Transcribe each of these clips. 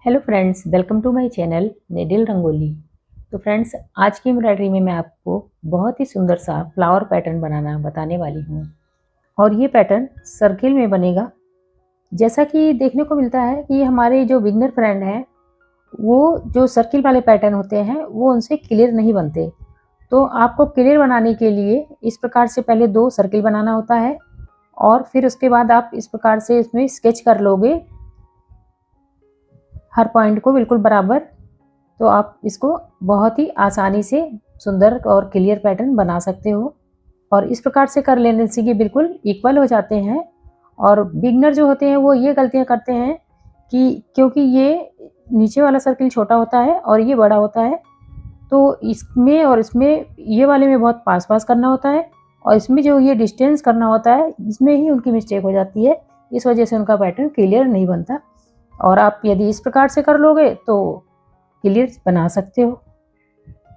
Hello friends, welcome to my channel needle Rangoli. तो friends, आज की एम्ब्रॉयडरी में मैं आपको बहुत ही सुंदर सा फ्लावर पैटर्न बनाना बताने वाली हूँ। और ये पैटर्न सर्किल में बनेगा। जैसा कि देखने को मिलता है कि हमारे जो बिगनर फ्रेंड हैं, वो जो सर्किल वाले पैटर्न होते हैं वो उनसे क्लियर नहीं बनते। तो आपको क्लियर बनाने के लिए इस प्रकार से पहले 2 सर्किल बनाना होता है और फिर उसके बाद आप इस प्रकार से इसमें स्केच कर लोगे हर पॉइंट को बिल्कुल बराबर। तो आप इसको बहुत ही आसानी से सुंदर और क्लियर पैटर्न बना सकते हो। और इस प्रकार से कर लेने से ये बिल्कुल इक्वल हो जाते हैं। और बिगनर जो होते हैं वो ये गलतियां करते हैं कि क्योंकि ये नीचे वाला सर्किल छोटा होता है और ये बड़ा होता है, तो इसमें और इसमें ये वाले में बहुत पास पास करना होता है और इसमें जो ये डिस्टेंस करना होता है इसमें ही उनकी मिस्टेक हो जाती है। इस वजह से उनका पैटर्न क्लियर नहीं बनता। और आप यदि इस प्रकार से कर लोगे तो क्लियर बना सकते हो।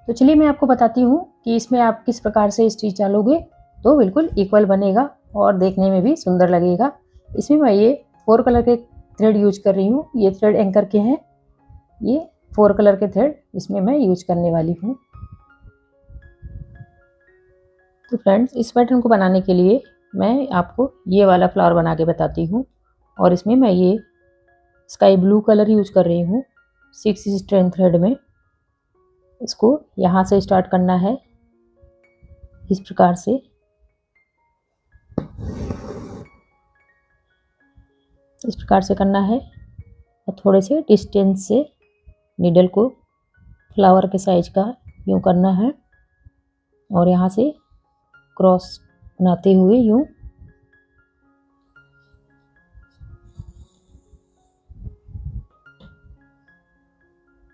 तो चलिए मैं आपको बताती हूँ कि इसमें आप किस प्रकार से स्टिच डालोगे तो बिल्कुल इक्वल बनेगा और देखने में भी सुंदर लगेगा। इसमें मैं ये 4 कलर के थ्रेड यूज कर रही हूँ। ये थ्रेड एंकर के हैं। ये 4 कलर के थ्रेड इसमें मैं यूज करने वाली हूँ। तो फ्रेंड्स, इस पैटर्न को बनाने के लिए मैं आपको ये वाला फ्लावर बना के बताती हूँ। और इसमें मैं ये स्काई ब्लू कलर यूज कर रही हूँ 6 स्ट्रैंड थ्रेड में। इसको यहाँ से स्टार्ट करना है इस प्रकार से। इस प्रकार से करना है और थोड़े से डिस्टेंस से नीडल को फ्लावर के साइज का यूँ करना है और यहाँ से क्रॉस बनाते हुए यूँ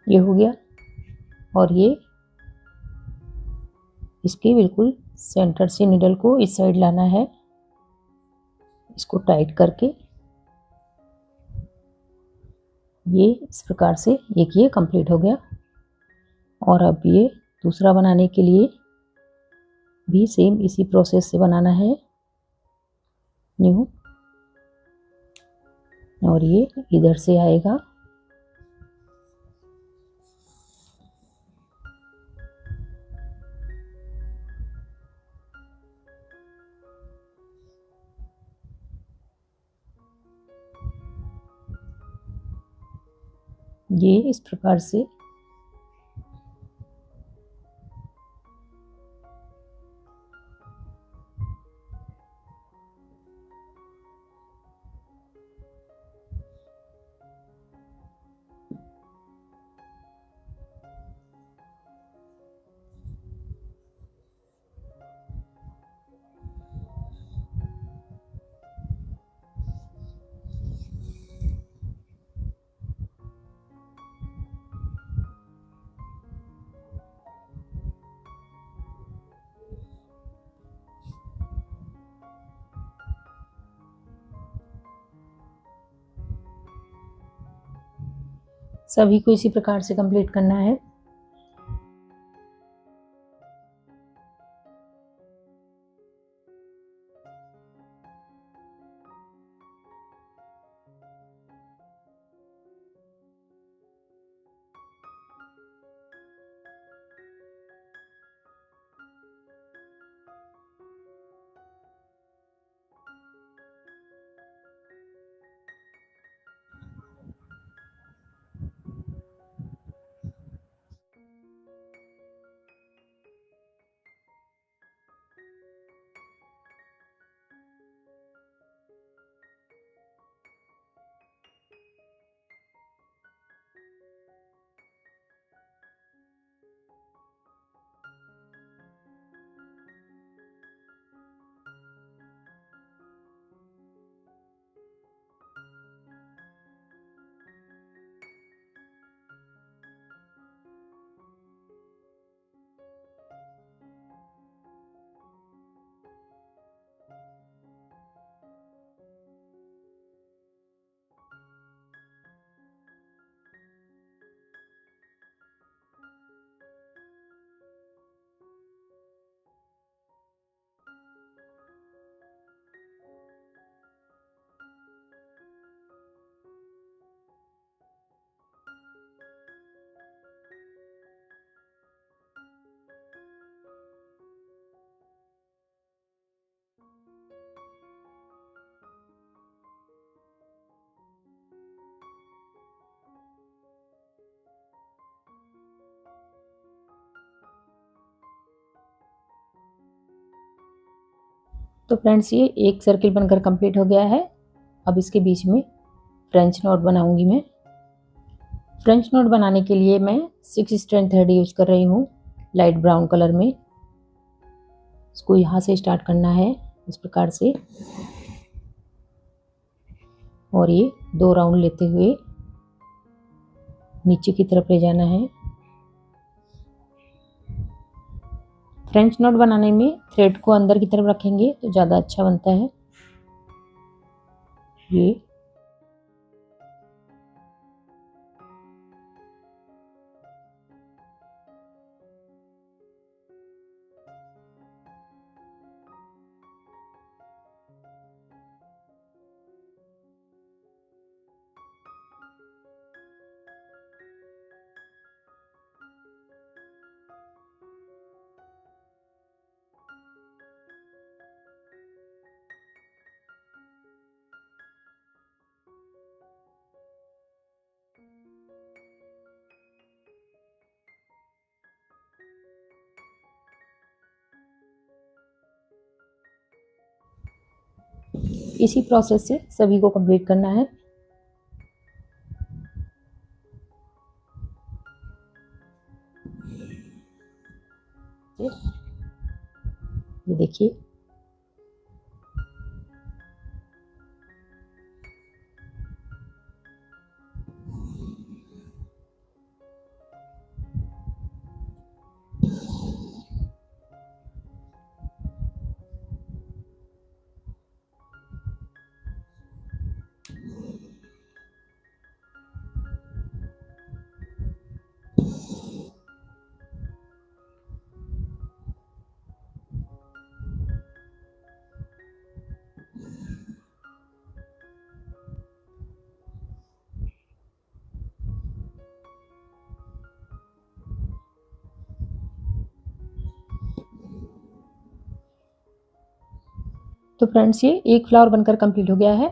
ये हो गया। और ये इसके बिल्कुल सेंटर से नीडल को इस साइड लाना है, इसको टाइट करके। ये इस प्रकार से एक ये कंप्लीट हो गया। और अब ये दूसरा बनाने के लिए भी सेम इसी प्रोसेस से बनाना है न्यू। और ये इधर से आएगा ये इस प्रकार से। सभी को इसी प्रकार से कंप्लीट करना है। तो फ्रेंड्स ये एक सर्किल बनकर कंप्लीट हो गया है। अब इसके बीच में फ्रेंच नोट बनाऊंगी मैं। फ्रेंच नोट बनाने के लिए मैं 6 स्ट्रैंड थ्रेड यूज कर रही हूँ लाइट ब्राउन कलर में। इसको यहाँ से स्टार्ट करना है इस प्रकार से, और ये 2 राउंड लेते हुए नीचे की तरफ ले जाना है। फ्रेंच नोट बनाने में थ्रेड को अंदर की तरफ रखेंगे तो ज़्यादा अच्छा बनता है। ये इसी प्रोसेस से सभी को कंप्लीट करना है। ये देखिए, तो फ्रेंड्स ये एक फ्लावर बनकर कंप्लीट हो गया है।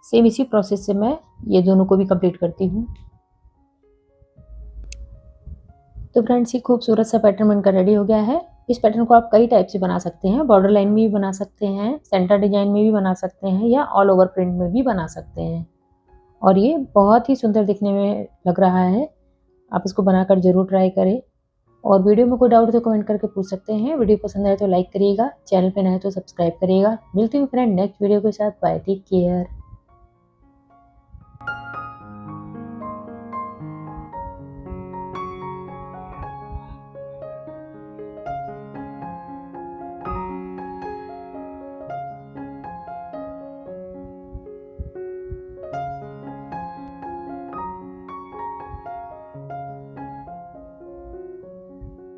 सेम इसी प्रोसेस से मैं ये दोनों को भी कंप्लीट करती हूँ। तो फ्रेंड्स ये खूबसूरत सा पैटर्न बनकर रेडी हो गया है। इस पैटर्न को आप कई टाइप से बना सकते हैं। बॉर्डर लाइन में भी बना सकते हैं, सेंटर डिजाइन में भी बना सकते हैं, या ऑल ओवर प्रिंट में भी बना सकते हैं। और ये बहुत ही सुंदर दिखने में लग रहा है। आप इसको बनाकर जरूर ट्राई करें। और वीडियो में कोई डाउट तो कमेंट करके पूछ सकते हैं। वीडियो पसंद आए तो लाइक करिएगा, चैनल पे नए तो सब्सक्राइब करिएगा। मिलती हूँ फ्रेंड नेक्स्ट वीडियो के साथ। Bye, take care.